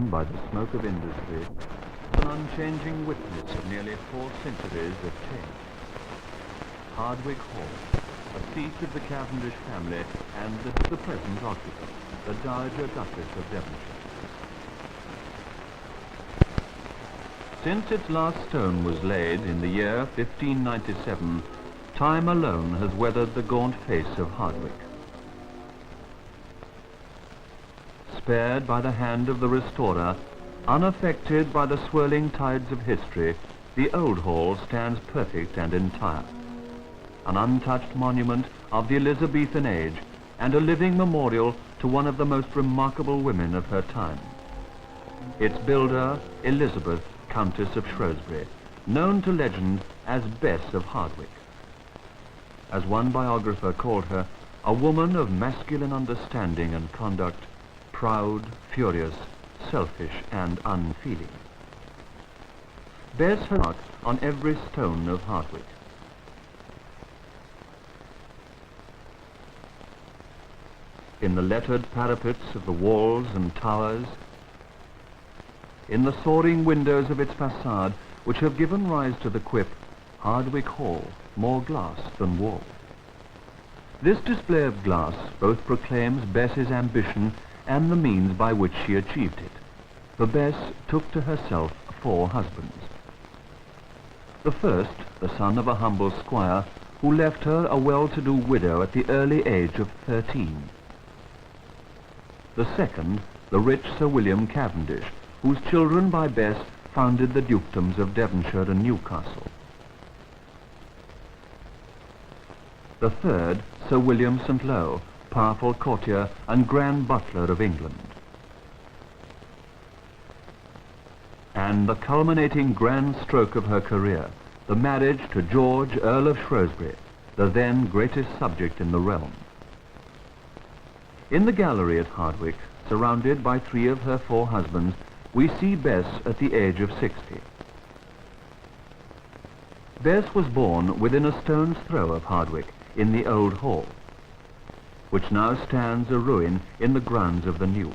brown by the smoke of industry, an unchanging witness of nearly 4 centuries of change. Hardwick Hall, a seat of the Cavendish family and the present occupant, the Dowager Duchess of Devonshire. Since its last stone was laid in the year 1597, time alone has weathered the gaunt face of Hardwick. Spared by the hand of the restorer, unaffected by the swirling tides of history, the old hall stands perfect and entire, an untouched monument of the Elizabethan age and a living memorial to one of the most remarkable women of her time. Its builder, Elizabeth, Countess of Shrewsbury, known to legend as Bess of Hardwick. As one biographer called her, a woman of masculine understanding and conduct, proud, furious, selfish, and unfeeling. Bears her mark on every stone of Hardwick. In the lettered parapets of the walls and towers, in the soaring windows of its facade, which have given rise to the quip, Hardwick Hall, more glass than wall. This display of glass both proclaims Bess's ambition and the means by which she achieved it, for Bess took to herself 4 husbands. The first, the son of a humble squire, who left her a well-to-do widow at the early age of 13. The second, the rich Sir William Cavendish, whose children by Bess founded the dukedoms of Devonshire and Newcastle. The third, Sir William St. Low, powerful courtier and grand butler of England. And the culminating grand stroke of her career, the marriage to George, Earl of Shrewsbury, the then greatest subject in the realm. In the gallery at Hardwick, surrounded by 3 of her 4 husbands, we see Bess at the age of 60. Bess was born within a stone's throw of Hardwick, in the old hall, which now stands a ruin in the grounds of the new.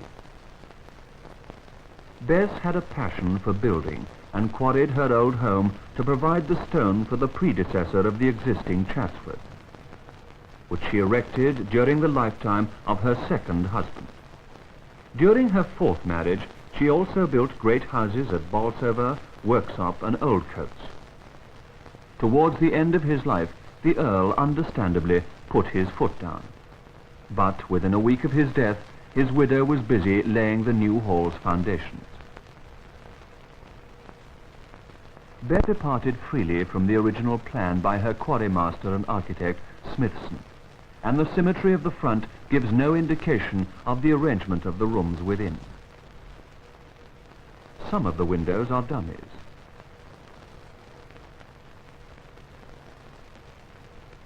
Bess had a passion for building and quarried her old home to provide the stone for the predecessor of the existing Chatsworth, which she erected during the lifetime of her second husband. During her 4th marriage, she also built great houses at Bolsover, Worksop and Oldcoats. Towards the end of his life, the Earl understandably put his foot down. But within a week of his death, his widow was busy laying the new hall's foundations. Bess departed freely from the original plan by her quarrymaster and architect, Smithson, and the symmetry of the front gives no indication of the arrangement of the rooms within. Some of the windows are dummies.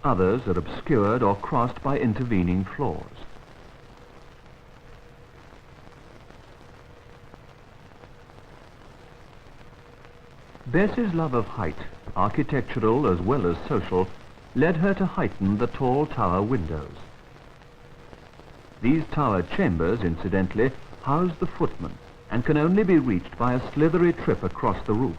Others are obscured or crossed by intervening floors. Bess's love of height, architectural as well as social, led her to heighten the tall tower windows. These tower chambers, incidentally, house the footmen and can only be reached by a slithery trip across the roof.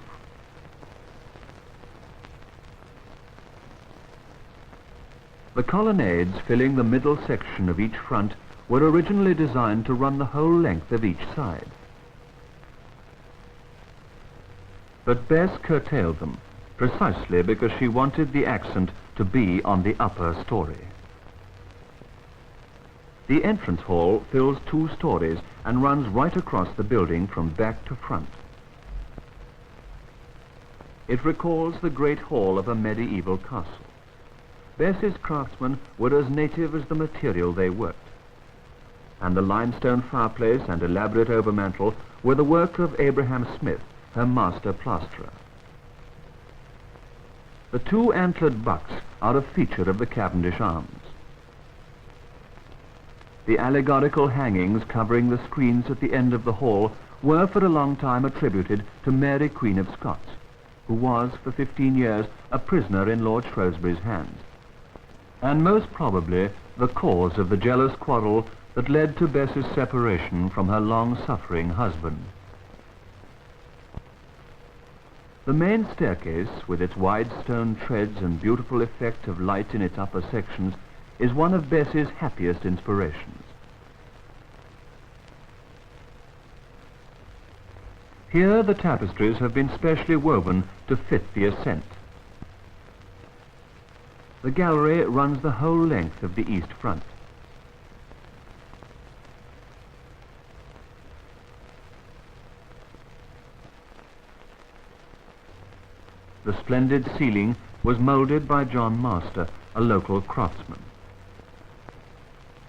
The colonnades filling the middle section of each front were originally designed to run the whole length of each side. But Bess curtailed them, precisely because she wanted the accent to be on the upper story. The entrance hall fills 2 stories and runs right across the building from back to front. It recalls the great hall of a medieval castle. Bess's craftsmen were as native as the material they worked, and the limestone fireplace and elaborate overmantel were the work of Abraham Smith, her master plasterer. The 2 antlered bucks are a feature of the Cavendish arms. The allegorical hangings covering the screens at the end of the hall were for a long time attributed to Mary Queen of Scots, who was for 15 years a prisoner in Lord Shrewsbury's hands, and most probably the cause of the jealous quarrel that led to Bess's separation from her long-suffering husband. The main staircase, with its wide stone treads and beautiful effect of light in its upper sections, is one of Bess's happiest inspirations. Here the tapestries have been specially woven to fit the ascent. The gallery runs the whole length of the east front. The splendid ceiling was moulded by John Master, a local craftsman.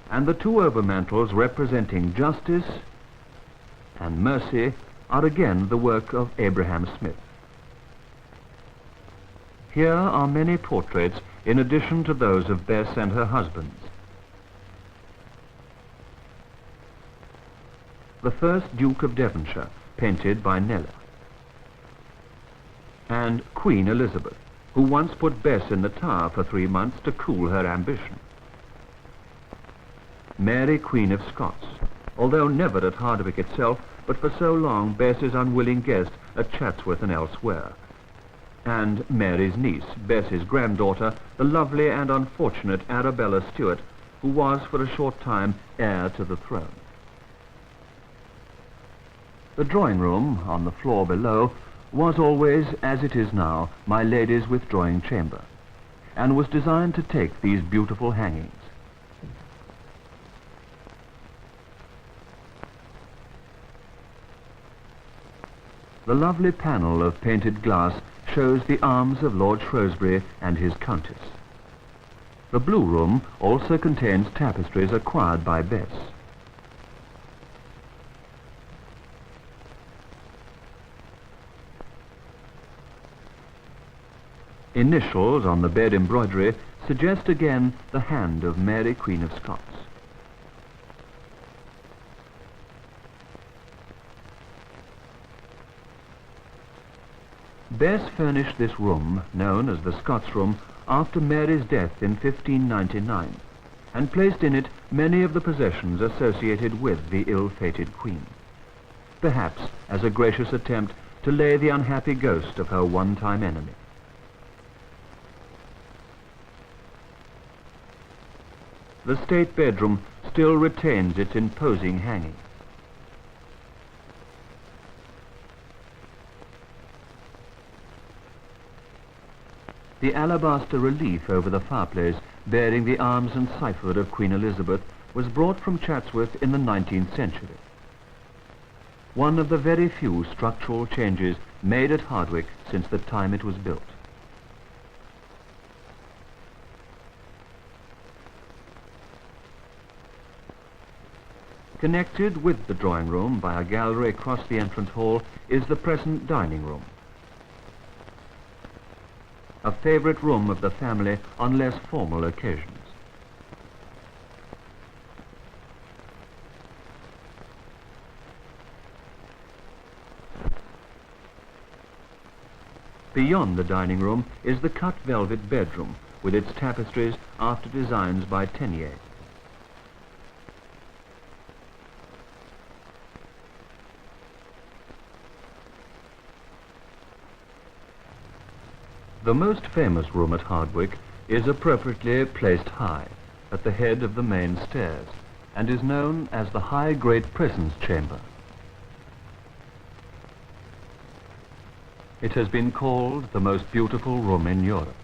And the two overmantels representing Justice and Mercy are again the work of Abraham Smith. Here are many portraits in addition to those of Bess and her husbands. The first Duke of Devonshire, painted by Kneller, and Queen Elizabeth, who once put Bess in the Tower for 3 months to cool her ambition. Mary, Queen of Scots, although never at Hardwick itself, but for so long Bess's unwilling guest at Chatsworth and elsewhere. And Mary's niece, Bess's granddaughter, the lovely and unfortunate Arabella Stuart, who was for a short time heir to the throne. The drawing room, on the floor below, was always, as it is now, my lady's withdrawing chamber, and was designed to take these beautiful hangings. The lovely panel of painted glass shows the arms of Lord Shrewsbury and his Countess. The blue room also contains tapestries acquired by Bess. Initials on the bed embroidery suggest again the hand of Mary, Queen of Scots. Bess furnished this room, known as the Scots Room, after Mary's death in 1599, and placed in it many of the possessions associated with the ill-fated Queen, perhaps as a gracious attempt to lay the unhappy ghost of her one-time enemy. The state bedroom still retains its imposing hanging. The alabaster relief over the fireplace bearing the arms and cipher of Queen Elizabeth was brought from Chatsworth in the 19th century. One of the very few structural changes made at Hardwick since the time it was built. Connected with the drawing room by a gallery across the entrance hall is the present dining room, a favourite room of the family on less formal occasions. Beyond the dining room is the cut velvet bedroom with its tapestries after designs by Teniers. The most famous room at Hardwick is appropriately placed high, at the head of the main stairs, and is known as the High Great Presence Chamber. It has been called the most beautiful room in Europe.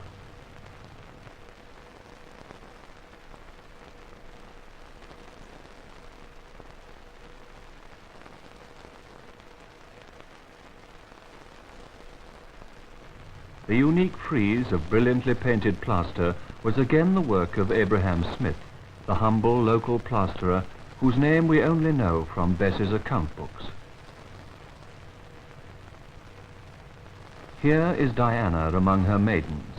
The unique frieze of brilliantly painted plaster was again the work of Abraham Smith, the humble local plasterer whose name we only know from Bess's account books. Here is Diana among her maidens,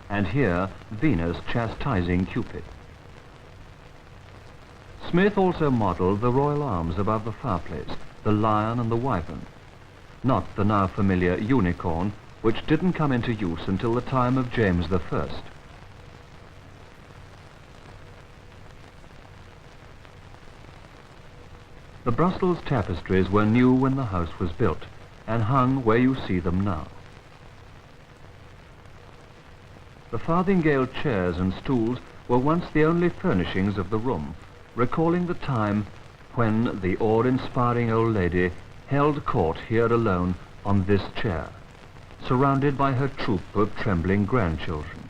and here Venus chastising Cupid. Smith also modelled the royal arms above the fireplace, the lion and the wyvern, not the now familiar unicorn, which didn't come into use until the time of James I. The Brussels tapestries were new when the house was built, and hung where you see them now. The farthingale chairs and stools were once the only furnishings of the room, recalling the time when the awe-inspiring old lady held court here alone on this chair, surrounded by her troop of trembling grandchildren.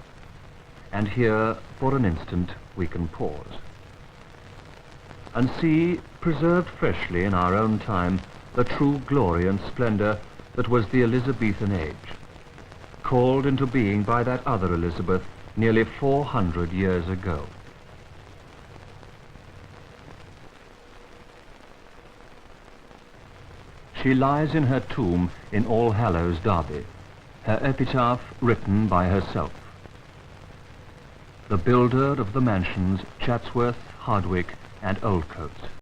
And here, for an instant, we can pause and see, preserved freshly in our own time, the true glory and splendor that was the Elizabethan age, called into being by that other Elizabeth nearly 400 years ago. She lies in her tomb in All Hallows, Derby, her epitaph written by herself. The builder of the mansions Chatsworth, Hardwick and Oldcote.